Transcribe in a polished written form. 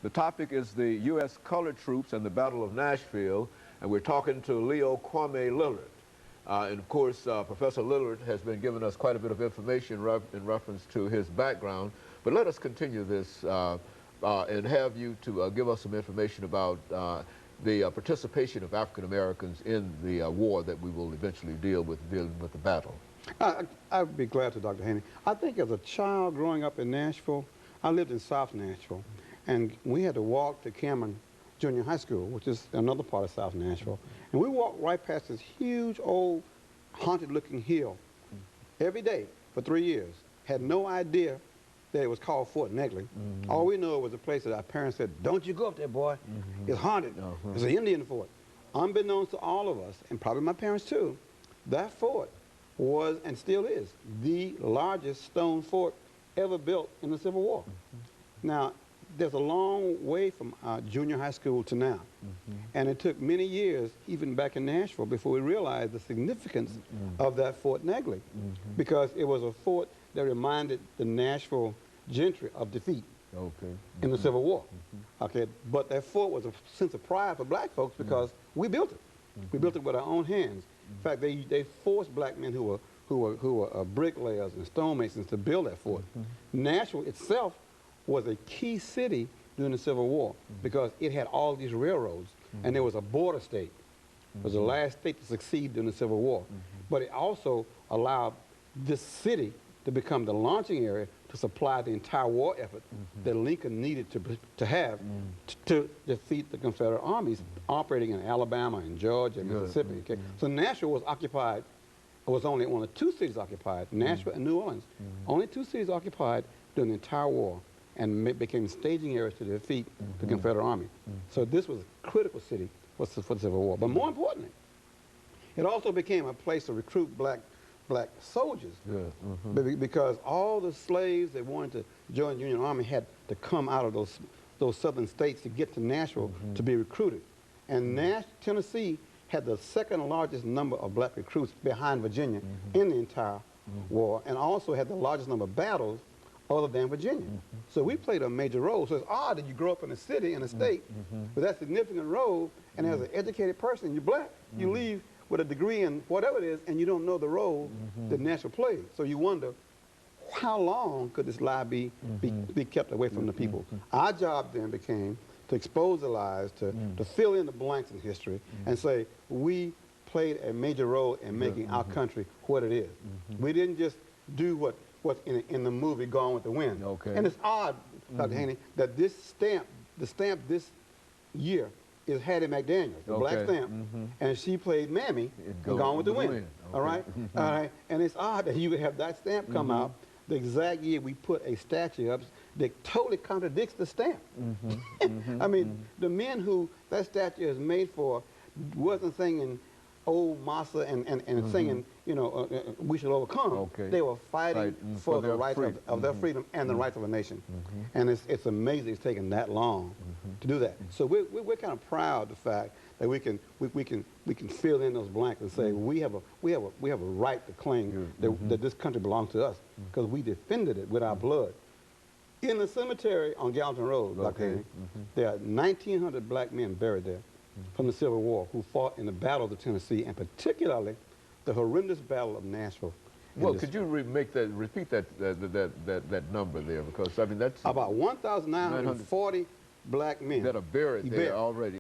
The topic is the U.S. colored troops and the Battle of Nashville, and we're talking to Leo Kwame Lillard. And of course, Professor Lillard has been giving us quite a bit of information in reference to his background. But let us continue this and have you to give us some information about the participation of African Americans in the war that we will eventually dealing with the battle. I'd be glad to, Dr. Haney. I think as a child growing up in Nashville, I lived in South Nashville, and we had to walk to Cameron Junior High School, which is another part of South Nashville. And we walked right past this huge old haunted-looking hill every day for 3 years. Had no idea that it was called Fort Negley. All we knew was a place that our parents said, "Don't you go up there, boy. It's haunted. It's an Indian fort." Unbeknownst to all of us, and probably my parents too, that fort was, and still is, the largest stone fort ever built in the Civil War. Now, there's a long way from junior high school to now. And it took many years, even back in Nashville, before we realized the significance of that Fort Negley, because it was a fort that reminded the Nashville gentry of defeat in the Civil War. But that fort was a sense of pride for black folks because we built it. We built it with our own hands. In fact, they forced black men who were bricklayers and stonemasons to build that fort. Nashville itself was a key city during the Civil War because it had all these railroads, and there was a border state. It was the last state to succeed during the Civil War. But it also allowed this city to become the launching area to supply the entire war effort that Lincoln needed to have to defeat the Confederate armies operating in Alabama and Georgia and Mississippi. So Nashville was occupied. It was only one of two cities occupied, Nashville and New Orleans. Only two cities occupied during the entire war, and became staging areas to defeat the Confederate Army. So this was a critical city for the Civil War. But more importantly, it also became a place to recruit black soldiers because all the slaves that wanted to join the Union Army had to come out of those southern states to get to Nashville to be recruited. And Tennessee had the second largest number of black recruits behind Virginia in the entire war, and also had the largest number of battles other than Virginia. So we played a major role. So it's odd that you grow up in a city, in a state, with that significant role, and as an educated person, you're black, you leave with a degree in whatever it is, and you don't know the role that Nashville played. So you wonder, how long could this lie be kept away from the people? Our job then became to expose the lies, to fill in the blanks in history, and say, we played a major role in making our country what it is. We didn't just do what's in the movie Gone with the Wind. And it's odd, Dr. Haney, that this stamp, the stamp this year is Hattie McDaniel, the black stamp, and she played Mammy in Gone with the Wind. All right? And it's odd that you would have that stamp come out the exact year we put a statue up that totally contradicts the stamp. I mean, the men who that statue is made for wasn't singing old Massa and singing, you know, we shall overcome. They were fighting for the right of their freedom and the rights of a nation. And it's amazing it's taken that long to do that. So we're kind of proud of the fact that we can fill in those blanks and say we have a right to claim that this country belongs to us because we defended it with our blood. In the cemetery on Gallatin Road, Dr. Haney, there are 1,900 black men buried there from the Civil War who fought in the Battle of the Tennessee, and particularly the horrendous Battle of Nashville. Well, could you repeat that number there? Because I mean that's about 1,940 black men that are buried there already.